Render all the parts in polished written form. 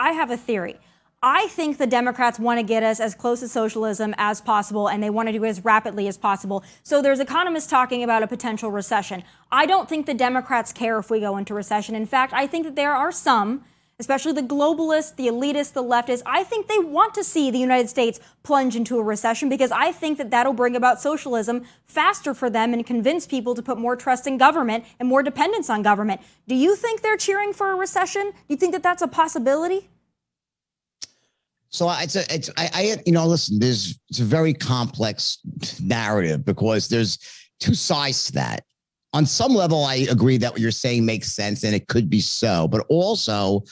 I have a theory. I think the Democrats want to get us as close to socialism as possible, and they want to do it as rapidly as possible. So there's economists talking about a potential recession. I don't think the Democrats care if we go into recession. In fact, I think that there are some, especially the globalists, the elitists, the leftists, I think they want to see the United States plunge into a recession because I think that that'll bring about socialism faster for them and convince people to put more trust in government and more dependence on government. Do you think they're cheering for a recession? Do you think that that's a possibility? So listen, it's a very complex narrative because there's two sides to that. On some level, I agree that what you're saying makes sense and it could be so, but also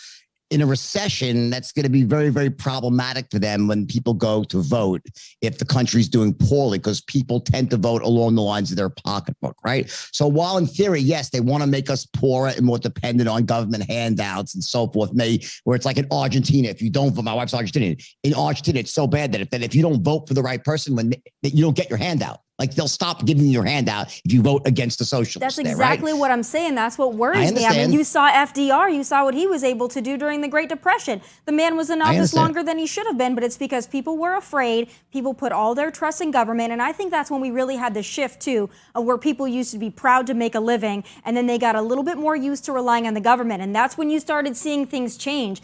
in a recession, that's going to be very, very problematic for them when people go to vote if the country's doing poorly, because people tend to vote along the lines of their pocketbook, right? So while in theory, yes, they want to make us poorer and more dependent on government handouts and so forth, where it's like in Argentina, if you don't vote, my wife's Argentinian. In Argentina, it's so bad that if you don't vote for the right person, you don't get your handout. Like they'll stop giving you your handout if you vote against the socialists. That's exactly what I'm saying. That's what worries me. I mean, you saw FDR. You saw what he was able to do during the Great Depression. The man was in office longer than he should have been, but it's because people were afraid. People put all their trust in government. And I think that's when we really had the shift, too, of where people used to be proud to make a living. And then they got a little bit more used to relying on the government. And that's when you started seeing things change.